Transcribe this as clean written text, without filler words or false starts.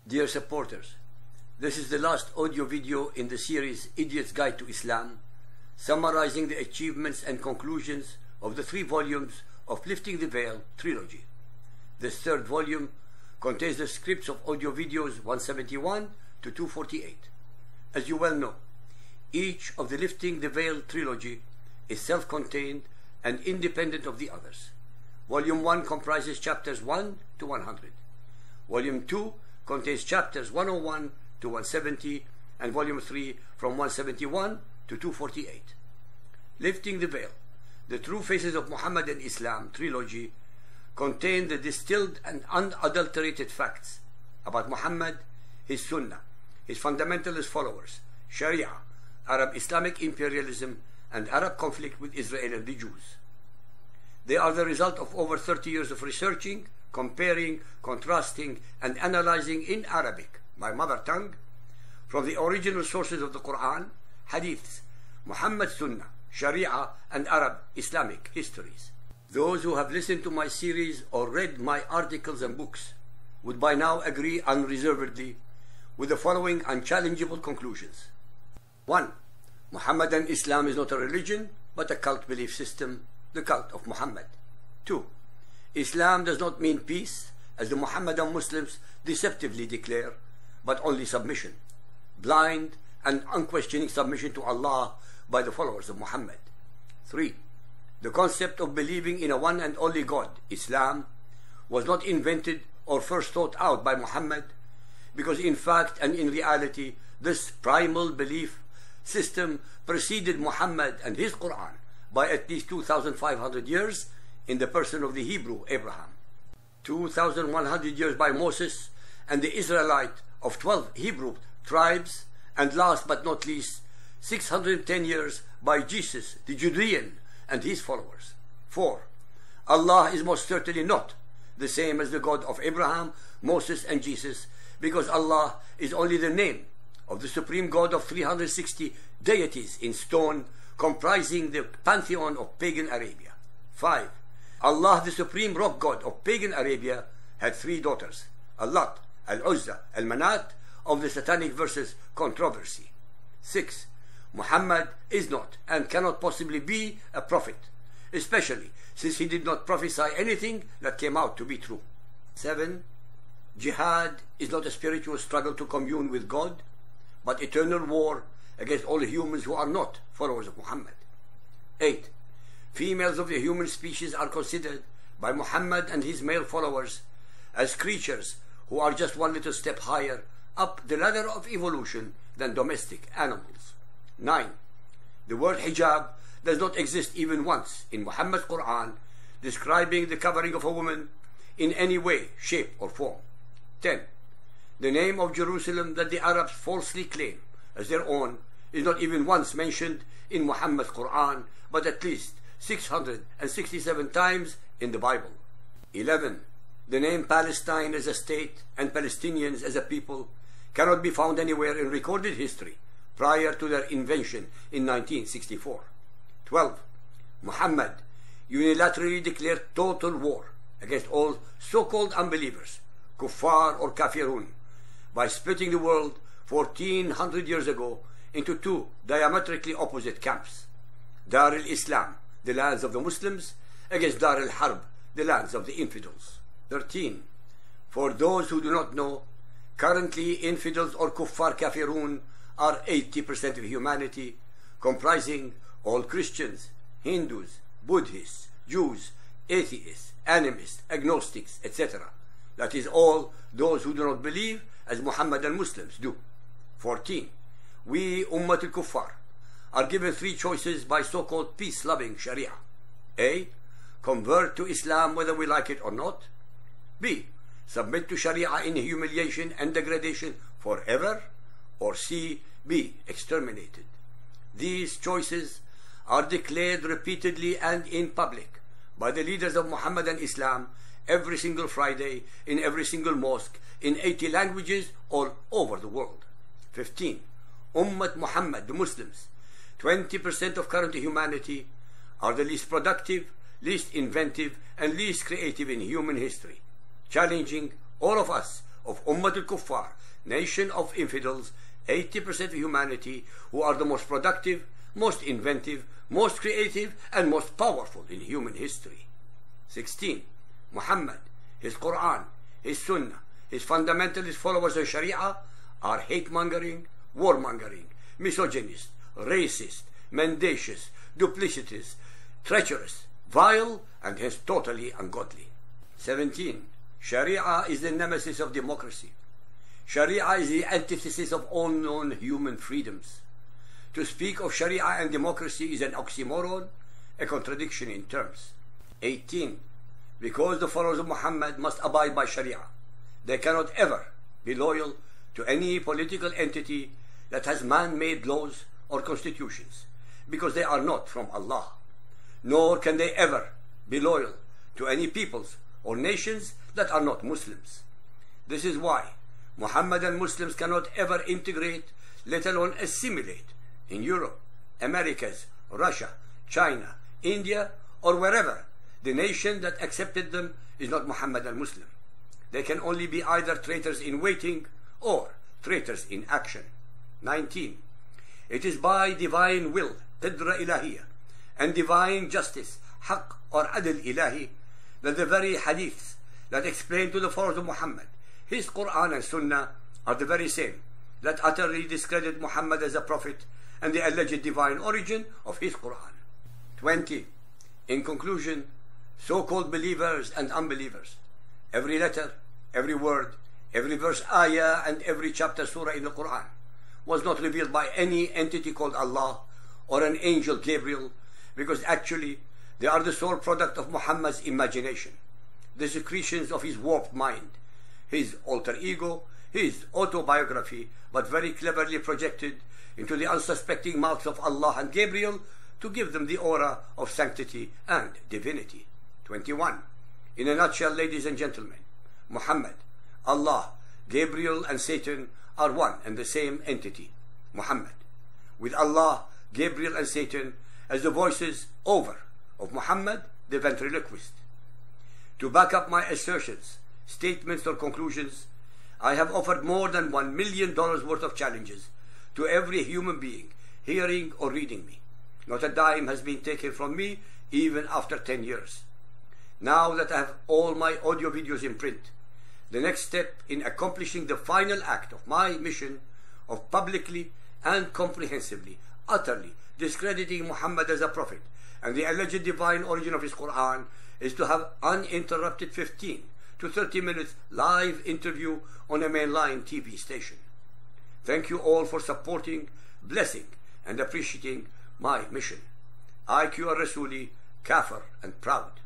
Dear supporters, this is the last audio video in the series Idiot's Guide to Islam, summarizing the achievements and conclusions of the 3 volumes of Lifting the Veil Trilogy. This 3rd volume contains the scripts of audio videos 171 to 248. As you well know, each of the Lifting the Veil Trilogy is self-contained and independent of the others. Volume 1 comprises chapters 1 to 100. Volume 2 contains chapters 101 to 170, and Volume 3 from 171 to 248. Lifting the Veil, the True Faces of Muhammad and Islam Trilogy, contain the distilled and unadulterated facts about Muhammad, his Sunnah, his fundamentalist followers, Sharia, Arab Islamic imperialism, and Arab conflict with Israel and the Jews. They are the result of over 30 years of researching, comparing, contrasting, and analyzing in Arabic, my mother tongue, from the original sources of the Quran, Hadiths, Muhammad's Sunnah, Sharia, and Arab Islamic histories. Those who have listened to my series or read my articles and books would by now agree unreservedly with the following unchallengeable conclusions. 1. Muhammad and Islam is not a religion, but a cult belief system, the cult of Muhammad. 2. Islam does not mean peace, as the Muhammadan Muslims deceptively declare, but only submission, blind and unquestioning submission to Allah by the followers of Muhammad. 3. The concept of believing in a one and only God, Islam, was not invented or first thought out by Muhammad, because in fact and in reality, this primal belief system preceded Muhammad and his Quran by at least 2,500 years in the person of the Hebrew Abraham, 2,100 years by Moses and the Israelite of 12 Hebrew tribes, and last but not least, 610 years by Jesus, the Judean, and his followers. 4. Allah is most certainly not the same as the God of Abraham, Moses, and Jesus, because Allah is only the name of the supreme God of 360 deities in stone, comprising the pantheon of pagan Arabia. 5. Allah, the supreme rock god of pagan Arabia, had 3 daughters, Al-Lat, Al-Uzza, Al-Manat, of the satanic verses controversy. 6. Muhammad is not and cannot possibly be a prophet, especially since he did not prophesy anything that came out to be true. 7. Jihad is not a spiritual struggle to commune with God, but eternal war against all humans who are not followers of Muhammad. 8. Females of the human species are considered by Muhammad and his male followers as creatures who are just one little step higher up the ladder of evolution than domestic animals. 9. The word hijab does not exist even once in Muhammad's Quran describing the covering of a woman in any way, shape, or form. 10. The name of Jerusalem that the Arabs falsely claim as their own is not even once mentioned in Muhammad's Quran, but at least 667 times in the Bible. 11. The name Palestine as a state and Palestinians as a people cannot be found anywhere in recorded history prior to their invention in 1964. 12. Muhammad unilaterally declared total war against all so-called unbelievers, kuffar or kafirun, by splitting the world 1400 years ago into 2 diametrically opposite camps: Dar al-Islam, the lands of the Muslims, against Dar al-Harb, the lands of the infidels. 13. For those who do not know, currently infidels or kuffar kafirun are 80% of humanity, comprising all Christians, Hindus, Buddhists, Jews, atheists, animists, agnostics, etc. That is, all those who do not believe as Muhammadan Muslims do. 14. We, Ummat al-Kuffar, are given 3 choices by so-called peace-loving Sharia. A. Convert to Islam whether we like it or not. B. Submit to Sharia in humiliation and degradation forever. Or C. Be exterminated. These choices are declared repeatedly and in public by the leaders of Muhammadan Islam every single Friday in every single mosque in 80 languages all over the world. 15. Ummat Muhammad, the Muslims, 20% of current humanity, are the least productive, least inventive, and least creative in human history, challenging all of us of Ummah al-Kuffar, nation of infidels, 80% of humanity, who are the most productive, most inventive, most creative, and most powerful in human history. 16. Muhammad, his Quran, his Sunnah, his fundamentalist followers of Sharia are hate-mongering, war-mongering, misogynist, racist, mendacious, duplicitous, treacherous, vile, and hence totally ungodly. 17. Sharia is the nemesis of democracy. Sharia is the antithesis of all known human freedoms. To speak of Sharia and democracy is an oxymoron, a contradiction in terms. 18. Because the followers of Muhammad must abide by Sharia, they cannot ever be loyal to any political entity that has man-made laws or constitutions, because they are not from Allah. Nor can they ever be loyal to any peoples or nations that are not Muslims. This is why Muhammadan Muslims cannot ever integrate, let alone assimilate, in Europe, Americas, Russia, China, India, or wherever the nation that accepted them is not Muhammadan Muslim. They can only be either traitors in waiting or traitors in action. 19. It is by divine will, qidra ilahiyya, and divine justice, haqq or adl ilahi, that the very hadiths that explain to the followers of Muhammad his Quran and Sunnah are the very same that utterly discredit Muhammad as a prophet and the alleged divine origin of his Quran. 20. In conclusion, so-called believers and unbelievers, every letter, every word, every verse ayah, and every chapter surah in the Quran was not revealed by any entity called Allah or an angel Gabriel, because actually they are the sole product of Muhammad's imagination, the secretions of his warped mind, his alter ego, his autobiography, but very cleverly projected into the unsuspecting mouths of Allah and Gabriel to give them the aura of sanctity and divinity. 21. In a nutshell, ladies and gentlemen, Muhammad, Allah, Gabriel, and Satan are one and the same entity, Muhammad, with Allah, Gabriel, and Satan as the voices over of Muhammad, the ventriloquist. To back up my assertions, statements, or conclusions, I have offered more than $1 million worth of challenges to every human being hearing or reading me. Not a dime has been taken from me, even after 10 years. Now that I have all my audio videos in print, the next step in accomplishing the final act of my mission of publicly and comprehensively, utterly discrediting Muhammad as a prophet and the alleged divine origin of his Quran is to have uninterrupted 15 to 30 minutes live interview on a mainline TV station. Thank you all for supporting, blessing, and appreciating my mission. IQ al-Rasuli, Kafir and proud.